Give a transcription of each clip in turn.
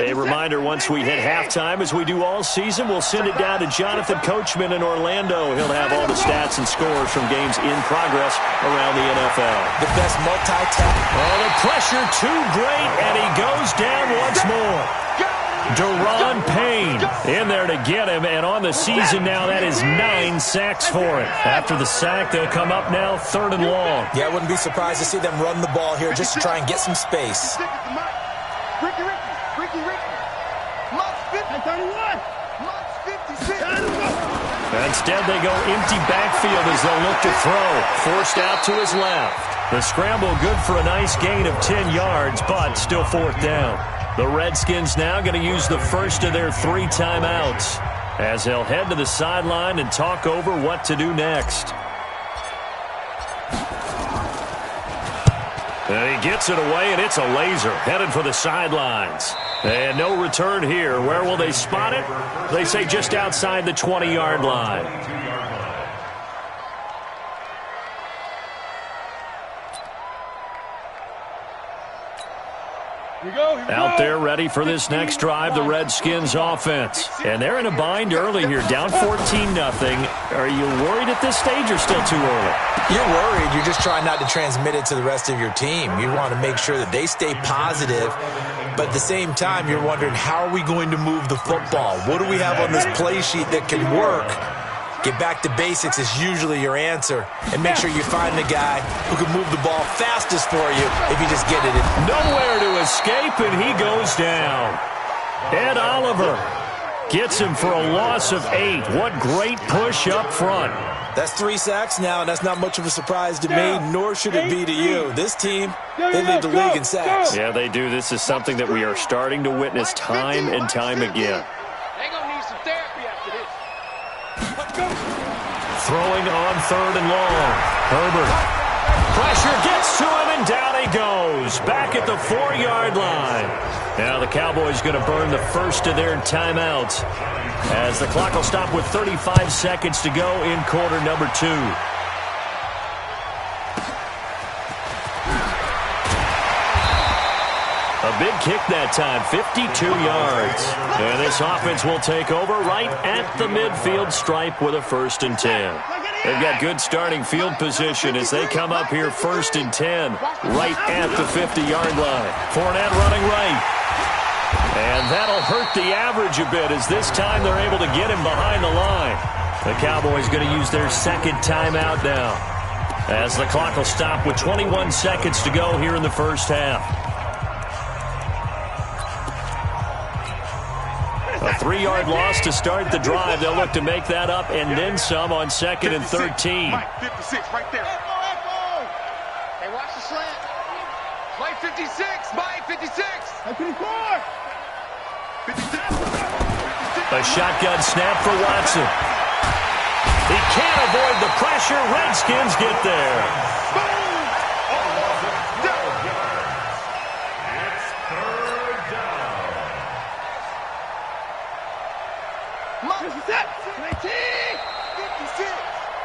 A reminder, once we hit halftime, as we do all season, we'll send it down to Jonathan Coachman in Orlando. He'll have all the stats and scores from games in progress around the NFL. The best multi-tap. Oh, the pressure too great, and he goes down once more. Deron Payne in there to get him, and on the season now, that is 9 sacks for him. After the sack, they'll come up now 3rd and long. Yeah, I wouldn't be surprised to see them run the ball here just to try and get some space. Instead, they go empty backfield as they'll look to throw. Forced out to his left. The scramble good for a nice gain of 10 yards, but still 4th down. The Redskins now going to use the first of their 3 timeouts as they'll head to the sideline and talk over what to do next. And he gets it away, and it's a laser headed for the sidelines. And no return here. Where will they spot it? They say just outside the 20-yard line. Out there ready for this next drive, the Redskins offense. And they're in a bind early here, down 14-0. Are you worried at this stage or still too early? You're worried. You're just trying not to transmit it to the rest of your team. You want to make sure that they stay positive. But at the same time, you're wondering, how are we going to move the football? What do we have on this play sheet that can work? Get back to basics is usually your answer. And make sure you find the guy who can move the ball fastest for you if you just get it in. Nowhere to escape, and he goes down. Ed Oliver gets him for a loss of 8. What great push up front. That's 3 sacks now, and that's not much of a surprise to me, nor should it be to you. This team, they lead the league in sacks. Yeah, they do. This is something that we are starting to witness time and time again. They're going to need some therapy after this. Throwing on 3rd and long. Herbert. Pressure gets to him, and down he goes. Back at the 4-yard line. Now the Cowboys going to burn the first of their timeouts as the clock will stop with 35 seconds to go in quarter number 2. A big kick that time, 52 yards. And this offense will take over right at the midfield stripe with a 1st and 10. They've got good starting field position as they come up here 1st and 10, right at the 50-yard line. Fournette running right. And that'll hurt the average a bit as this time they're able to get him behind the line. The Cowboys going to use their 2nd timeout now as the clock will stop with 21 seconds to go here in the first half. A 3-yard loss to start the drive. They'll look to make that up and then some on 2nd and 13. Mike 56 right there. Hey, watch the slant. Mike 56. Mike 56. Mike 54. 56. A shotgun snap for Watson. He can't avoid the pressure. Redskins get there.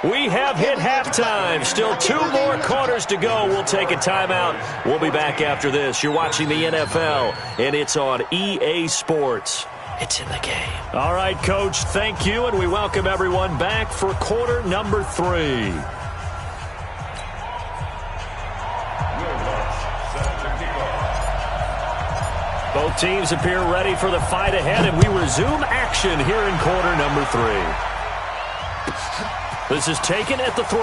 We have hit halftime. Still 2 more quarters to go. We'll take a timeout. We'll be back after this. You're watching the NFL, and it's on EA Sports. It's in the game. All right, Coach, thank you, and we welcome everyone back for quarter number 3. Both teams appear ready for the fight ahead, and we resume action here in quarter number 3. This is taken at the 3.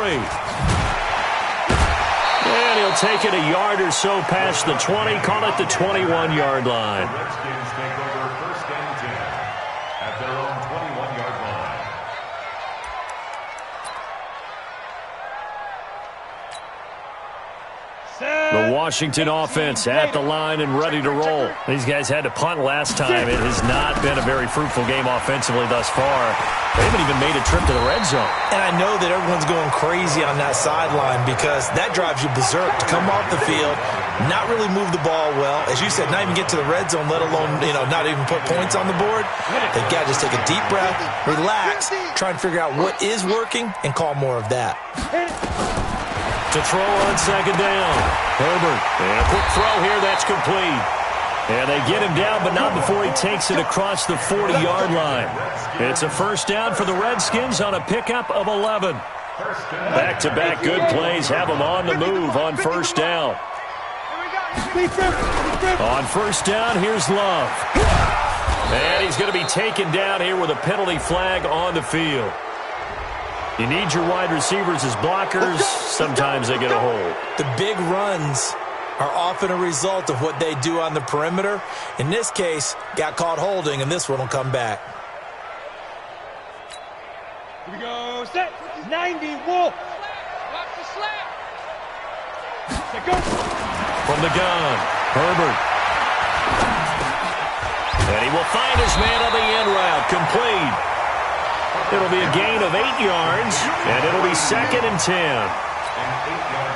And he'll take it a yard or so past the 20, call it the 21-yard line. Redskins take over 1st and 10 at their own 21-yard line. The Washington offense at the line and ready to roll. These guys had to punt last time. It has not been a very fruitful game offensively thus far. They haven't even made a trip to the red zone. And I know that everyone's going crazy on that sideline because that drives you berserk to come off the field, not really move the ball well. As you said, not even get to the red zone, let alone, not even put points on the board. They've got to just take a deep breath, relax, try and figure out what is working, and call more of that. To throw on 2nd down. Herbert. And a quick throw here. That's complete. And they get him down, but not before he takes it across the 40-yard line. It's a first down for the Redskins on a pickup of 11. Back-to-back good plays have them on the move on first down. On first down, here's Love. And he's going to be taken down here with a penalty flag on the field. You need your wide receivers as blockers. Sometimes they get a hold. The big runs are often a result of what they do on the perimeter. In this case, got caught holding, and this one will come back. Here we go. Set. 90. Wolf. Watch the slap. Set. Go. From the gun, Herbert. And he will find his man on the end route. Complete. It'll be a gain of 8 yards, and it'll be 2nd and 10.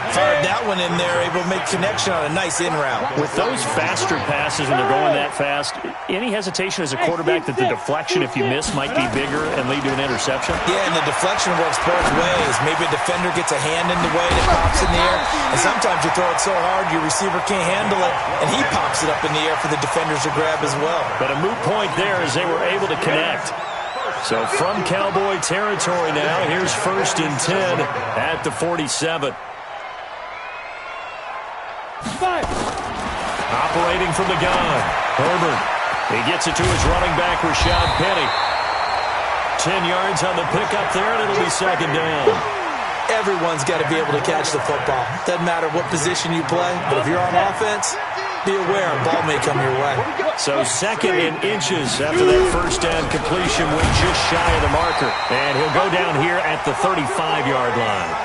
Fired that one in there, able to make connection on a nice in route. With those faster passes when they're going that fast, any hesitation as a quarterback that the deflection, if you miss, might be bigger and lead to an interception? Yeah, and the deflection works both ways. Maybe a defender gets a hand in the way that pops in the air, and sometimes you throw it so hard your receiver can't handle it, and he pops it up in the air for the defenders to grab as well. But a moot point there as they were able to connect. So from Cowboy territory now, here's 1st and 10 at the 47. Operating from the gun, Herbert. He gets it to his running back, Rashad Penny. 10 yards on the pickup there, and it'll be 2nd down. Everyone's got to be able to catch the football. Doesn't matter what position you play, but if you're on offense, be aware a ball may come your way. So 2nd in inches after that first down completion, went just shy of the marker. And he'll go down here at the 35-yard line.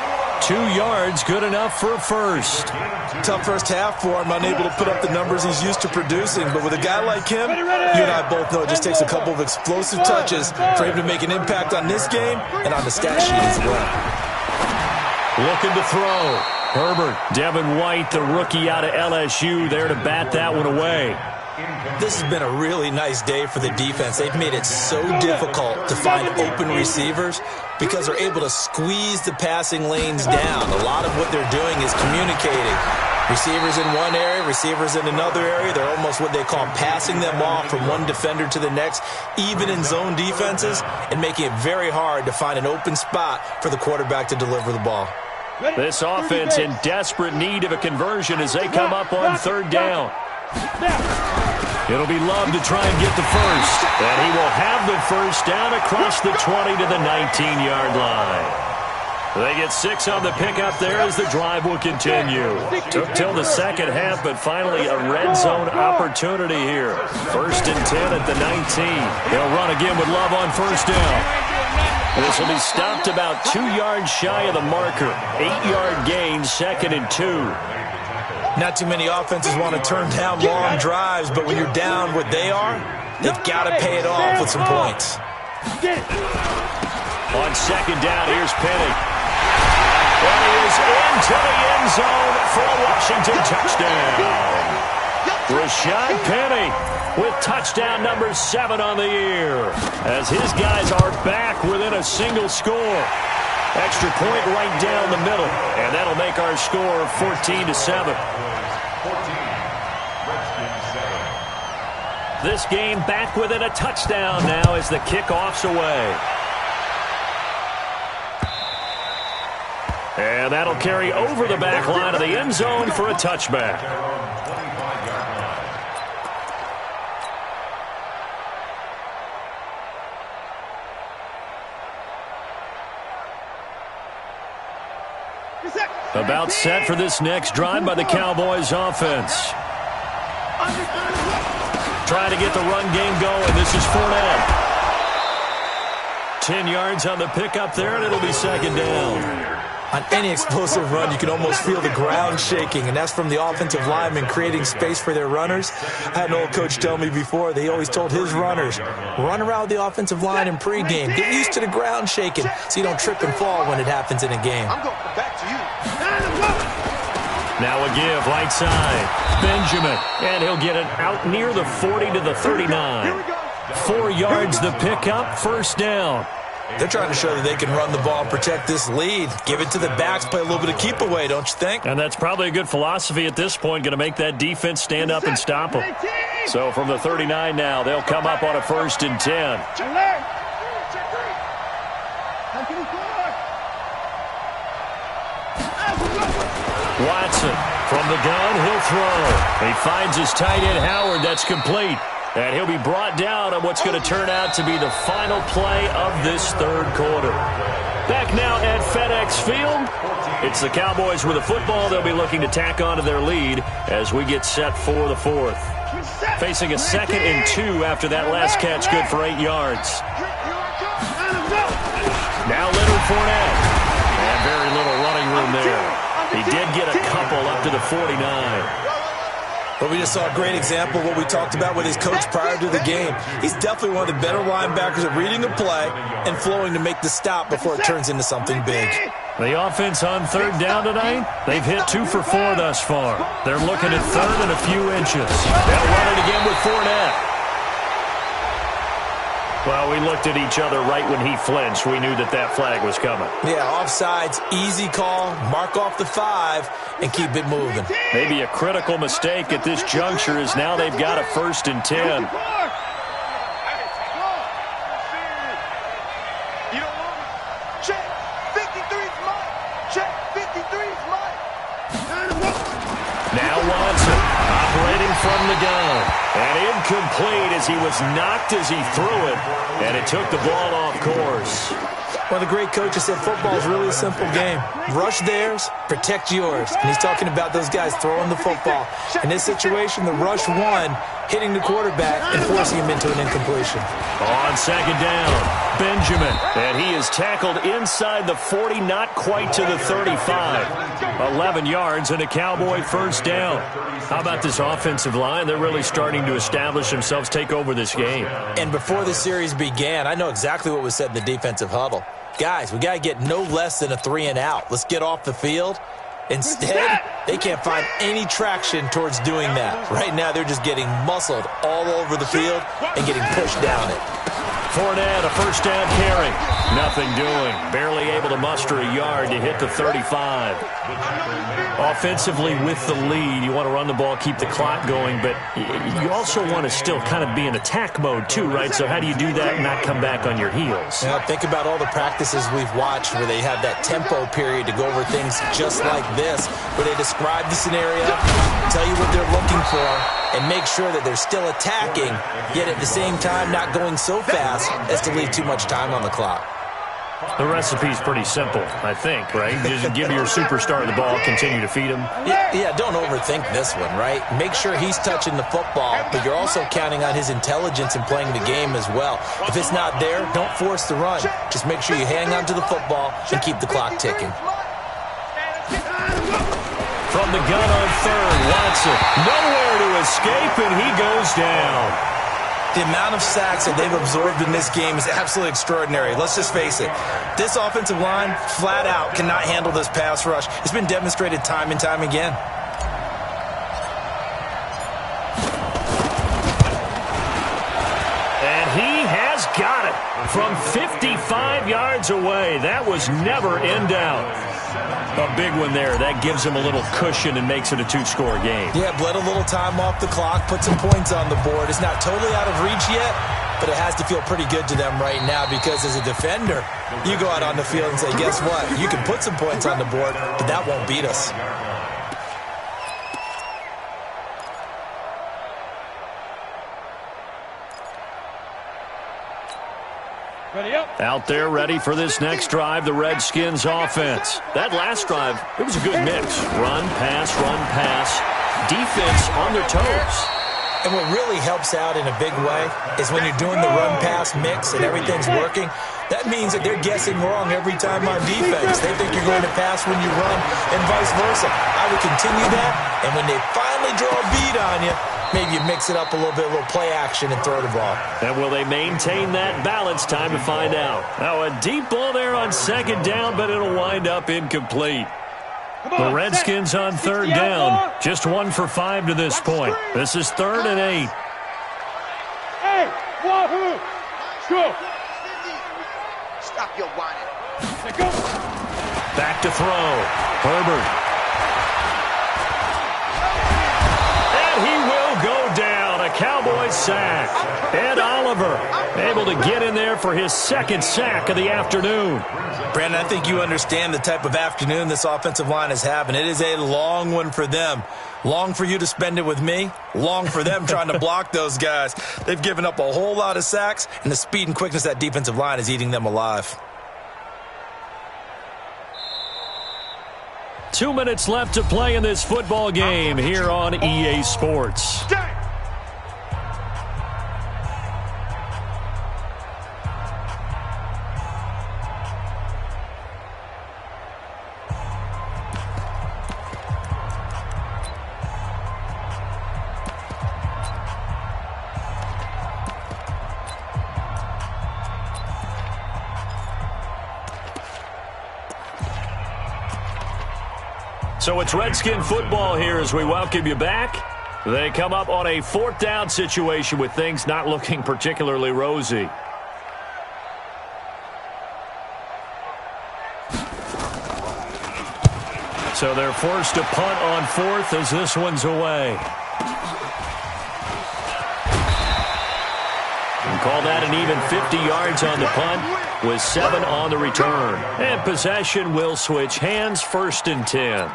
2 yards, good enough for a first. Tough first half for him, unable to put up the numbers he's used to producing. But with a guy like him, you and I both know it just takes a couple of explosive touches for him to make an impact on this game and on the stat sheet as well. Looking to throw. Herbert, Devin White, the rookie out of LSU, there to bat that one away. This has been a really nice day for the defense. They've made it so difficult to find open receivers because they're able to squeeze the passing lanes down. A lot of what they're doing is communicating. Receivers in one area, receivers in another area. They're almost what they call passing them off from one defender to the next, even in zone defenses, and making it very hard to find an open spot for the quarterback to deliver the ball. This offense in desperate need of a conversion as they come up on 3rd down. It'll be Love to try and get the first. And he will have the first down across the 20 to the 19-yard line. They get 6 on the pickup there as the drive will continue. Took till the second half, but finally a red zone opportunity here. 1st and 10 at the 19. They'll run again with Love on first down. This will be stopped about 2 yards shy of the marker. 8-yard gain, 2nd and 2. Not too many offenses want to turn down long drives, but when you're down what they are, they've got to pay it off with some points. On 2nd down, here's Penny. And he is into the end zone for a Washington touchdown. Rashad Penny with touchdown number 7 on the year as his guys are back within a single score. Extra point right down the middle, and that'll make our score 14-7. This game back within a touchdown now as the kickoff's away. And that'll carry over the back line of the end zone for a touchback. About set for this next drive by the Cowboys offense. Trying to get the run game going. This is Fournette. 10 yards on the pickup there, and it'll be 2nd down. On any explosive run, you can almost feel the ground shaking, and that's from the offensive linemen creating space for their runners. I had an old coach tell me before, they always told his runners, run around the offensive line in pregame. Get used to the ground shaking so you don't trip and fall when it happens in a game. I'm going back to you. Now a give, right side. Benjamin, and he'll get it out near the 40 to the 39. 4 yards the pickup, 1st down. They're trying to show that they can run the ball, protect this lead. Give it to the backs, play a little bit of keep away, don't you think? And that's probably a good philosophy at this point, going to make that defense stand up and stop them. So from the 39 now, they'll come up on a 1st and 10. Watson from the gun, he'll throw. He finds his tight end Howard. That's complete. And he'll be brought down on what's going to turn out to be the final play of this 3rd quarter. Back now at FedEx Field. It's the Cowboys with a football. They'll be looking to tack on to their lead as we get set for the 4th. Facing a 2nd and 2 after that last catch, good for 8 yards. Now Leonard Fournette. And very little running room there. He did get a couple up to the 49. But we just saw a great example of what we talked about with his coach prior to the game. He's definitely one of the better linebackers at reading a play and flowing to make the stop before it turns into something big. The offense on 3rd down tonight, they've hit 2 for 4 thus far. They're looking at 3rd and a few inches. They'll run it again with Fournette. Well, we looked at each other right when he flinched. We knew that that flag was coming. Yeah, offsides, easy call, mark off the 5, and keep it moving. Maybe a critical mistake at this juncture is now they've got a 1st and 10. Check, 53's mine. Check, 53's mine. Now Watson operating from the gun. And incomplete as he was knocked as he threw it. And it took the ball off course. One of the great coaches said football is really a simple game. Rush theirs, protect yours. And he's talking about those guys throwing the football. In this situation, the rush won, hitting the quarterback and forcing him into an incompletion. On 2nd down, Benjamin. And he is tackled inside the 40, not quite to the 35. 11 yards and a Cowboy 1st down. How about this offensive line? They're really starting to establish themselves, take over this game. And before the series began, I know exactly what was said in the defensive huddle. Guys, we got to get no less than a 3 and out. Let's get off the field. Instead, they can't find any traction towards doing that. Right now, they're just getting muscled all over the field and getting pushed down it. Fournette, a 1st down carry. Nothing doing. Barely able to muster a yard to hit the 35. Offensively with the lead, you want to run the ball, keep the clock going, but you also want to still kind of be in attack mode too, right? So how do you do that and not come back on your heels? Now, think about all the practices we've watched where they have that tempo period to go over things just like this, where they describe the scenario, tell you what they're looking for, and make sure that they're still attacking, yet at the same time not going so fast as to leave too much time on the clock. The recipe's pretty simple, I think, right? Just give your superstar the ball, continue to feed him. Yeah, don't overthink this one, right? Make sure he's touching the football, but you're also counting on his intelligence in playing the game as well. If it's not there, don't force the run. Just make sure you hang on to the football and keep the clock ticking. From the gun on 3rd, Watson. Nowhere to escape, and he goes down. The amount of sacks that they've absorbed in this game is absolutely extraordinary. Let's just face it. This offensive line, flat out, cannot handle this pass rush. It's been demonstrated time and time again. And he has got it from 55 yards away. That was never in doubt. A big one there. That gives him a little cushion and makes it a 2-score game. Yeah, bled a little time off the clock, put some points on the board. It's not totally out of reach yet, but it has to feel pretty good to them right now because as a defender, you go out on the field and say, guess what? You can put some points on the board, but that won't beat us. Ready up. Out there ready for this next drive, the Redskins offense. That last drive, it was a good mix. Run, pass, defense on their toes. And what really helps out in a big way is when you're doing the run-pass mix and everything's working, that means that they're guessing wrong every time on defense. They think you're going to pass when you run and vice versa. I would continue that, and when they finally draw a bead on you, maybe you mix it up a little bit, a little play action, and throw the ball. And will they maintain that balance? Time to find out. Now, a deep ball there on 2nd down, but it'll wind up incomplete. The Redskins on 3rd down. Just 1 for 5 to this point. This is 3rd and 8. Hey, wahoo! Go! Stop your whining. Let go! Back to throw. Herbert. And he will go down. A Cowboy sack. Ed Oliver able to get in there for his second sack of the afternoon. Brandon, I think you understand the type of afternoon this offensive line is having. It is a long one for them. Long for you to spend it with me. Long for them trying to block those guys. They've given up a whole lot of sacks, and the speed and quickness of that defensive line is eating them alive. 2 minutes left to play in this football game here on EA Sports. So it's Redskin football here as we welcome you back. They come up on a 4th down situation with things not looking particularly rosy. So they're forced to punt on 4th as this one's away. And call that an even 50 yards on the punt with 7 on the return. And possession will switch hands, 1st and 10.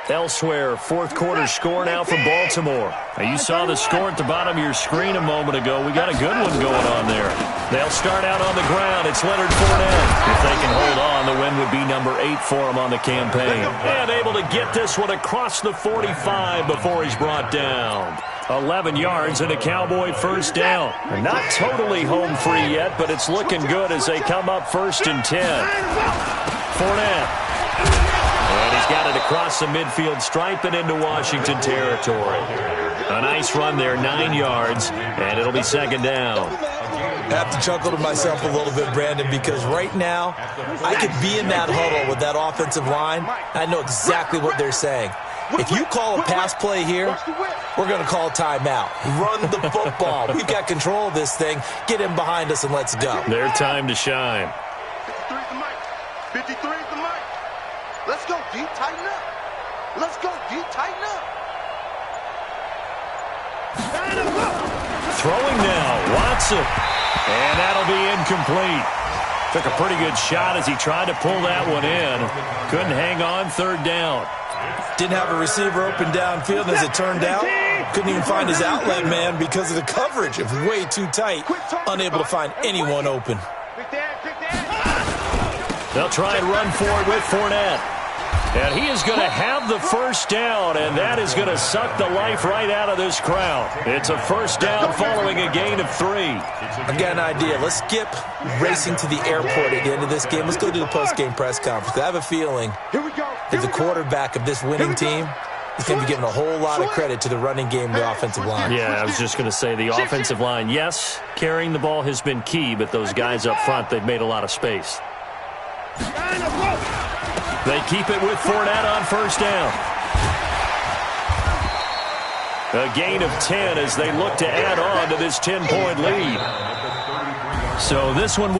Elsewhere, 4th quarter score now for Baltimore. Now you saw the score at the bottom of your screen a moment ago. We got a good one going on there. They'll start out on the ground. It's Leonard Fournette. If they can hold on, the win would be number 8 for him on the campaign. And able to get this one across the 45 before he's brought down. 11 yards and a Cowboy 1st down. They're not totally home free yet, but it's looking good as they come up 1st and 10. Fournette. And he's got it across the midfield stripe and into Washington territory. A nice run there, 9 yards, and it'll be 2nd down. I have to chuckle to myself a little bit, Brandon, because right now I could be in that huddle with that offensive line. I know exactly what they're saying. If you call a pass play here, we're going to call timeout. Run the football. We've got control of this thing. Get in behind us and let's go. Their time to shine. 53 is the mic. 53 is the mic. Let's go, D. Tighten up. Let's go, D. Tighten up. Throwing now, Watson. And that'll be incomplete. Took a pretty good shot as he tried to pull that one in. Couldn't hang on, 3rd down. Didn't have a receiver open downfield, as it turned out. Couldn't even find his outlet man because of the coverage. It was way too tight. Unable to find anyone open. They'll try and run for it with Fournette. And he is going to have the 1st down, and that is going to suck the life right out of this crowd. It's a 1st down following a gain of 3. I got an idea. Let's skip racing to the airport at the end of this game. Let's go to the post-game press conference. I have a feeling that the quarterback of this winning team is going to be giving a whole lot of credit to the running game and the offensive line. Yeah, I was just going to say the offensive line, yes, carrying the ball has been key, but those guys up front, they've made a lot of space. They keep it with Fournette on 1st down. A gain of 10 as they look to add on to this 10-point lead. So this one